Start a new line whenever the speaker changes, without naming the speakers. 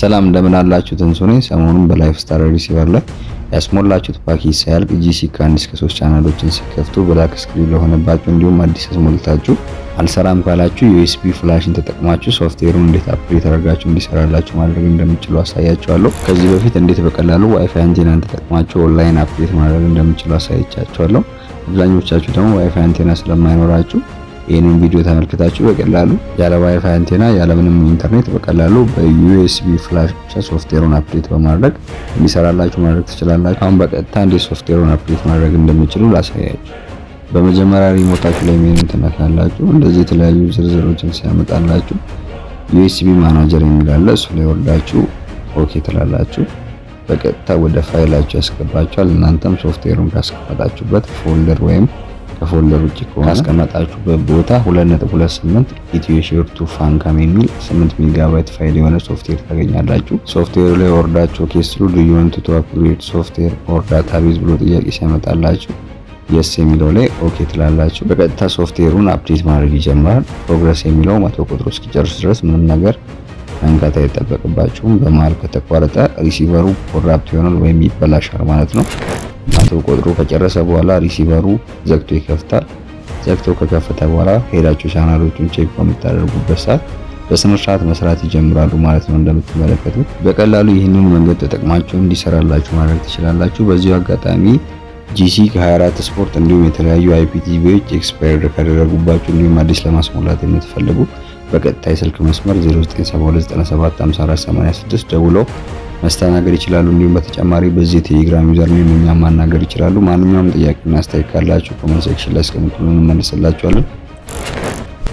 ሰላም እንደምን አላችሁ? ትንሱ ነኝ። ሰሞኑን በላይፍ ስታር ሪሲቨር ላይ ያስሞላችሁት ፓኬጅ ሳያልቅ ጂሲ ከ1 እስከ 3 ቻናሎችን ሲከፍቱ ብላክ ስክሪን ለሆነባችሁ እንዲሁም አዲስ አስሞልታችሁ አልሰራም ካላችሁ ዩኤስቢ ፍላሽን ተጠቅማችሁ ሶፍትዌሩን እንዴት አፕዴት አድርጋችሁ እንዲሰራላችሁ ማድረግ እንደምትችሉ አሳያችኋለሁ። ከዚህ በፊት እንዴት በቀላሉ ዋይፋይ አንቴናን ተጠቅማችሁ ኦንላይን አፕዴት ማድረግ እንደምትችሉ አሳይቻችኋለሁ። አብዛኞቻችሁ ደግሞ ዋይፋይ አንቴና ስለማይኖራችሁ ይህንን ቪዲዮ ተመልክታችሁ በቀላሉ ያለ ዋይፋይ አንቴና ያለ ምንም ኢንተርኔት በቀላሉ በዩኤስቢ ፍላሽ ብቻ ሶፍትዌሩን አፕዴት በማድረግ እንዲሰራላችሁ ማድረግ ትችላላችሁ። አሁን በቀጥታ እንዴት ሶፍትዌሩን አፕዴት ማድረግ እንደምትችሉ ላሳያችሁ። በመጀመሪያ ሪሞታችሁ ላይ ሜኑን ትነካላችሁ። እንደዚህ የተለያዩ ዝርዝሮችን ሲያመጣላችሁ ዩኤስቢ ማናጀር የሚል አለ። እሱ ላይ ወርዳችሁ ኦኬ ትላላችሁ። በቀጥታ ወደ ፋይላችሁ ያስገባችኋል። እናንተም ሶፍትዌሩን ካስቀመጣችሁበት ፎልደር ወይም ከፎልደር ውጪ ከሆነ ካስቀመጣችሁበት ቦታ 2.28 ኢትዮ ሼር ቱ ፋንካም የሚል 8 ሜጋባይት ፋይል የሆነ ሶፍትዌር ታገኛላችሁ። ሶፍትዌሩ ላይ ወርዳችሁ ኬስትሩ ዱ ዩ ዋንት ቱ አፕግሬድ ሶፍትዌር ኦር ዳታቤዝ ብሎ ጥያቄ ሲያመጣላችሁ የስ የሚለው ላይ ኦኬ ትላላችሁ። በቀጥታ ሶፍትዌሩን አፕዴት ማድረግ ይጀምራል። ፕሮግረስ የሚለው 100 ቁጥሩ እስኪጨርስ ድረስ ምንም ነገር መንካት አይጠበቅባችሁም። በመሃል ከተቋረጠ ሪሲቨሩ ኮራፕት ይሆናል ወይም ይበላሻል ማለት ነው። 100 ቁጥሩ ከጨረሰ በኋላ ሪሲቨሩ ዘግቶ ይከፍታል። ዘግቶ ከከፈተ በኋላ ሄዳችሁ ቻናሎቹን ቼክ በምታደርጉበት ሰዓት በስነ ስርዓት መስራት ይጀምራሉ ማለት ነው። እንደምትመለከቱት በቀላሉ ይህንን መንገድ ተጠቅማችሁ እንዲሰራላችሁ ማድረግ ትችላላችሁ። በዚሁ አጋጣሚ ጂሲ ከ24 ስፖርት እንዲሁም የተለያዩ አይፒቲቪዎች ኤክስፓየርድ ካደረጉባችሁ እንዲሁም አዲስ ለማስሞላት የምትፈልጉ በቀጥታ የስልክ መስመር 0972975486 ደውለው መስተናገድ ይችላሉ። እንዲሁም በተጨማሪ በዚህ ቴሌግራም ዩዘር ኔም እኛን ማናገር ይችላሉ። ማንኛውም ጥያቄና አስተያየት ካላችሁ ኮሜንት ሴክሽን ላይ አስቀምጡልን፣ እንመልስላችኋለን።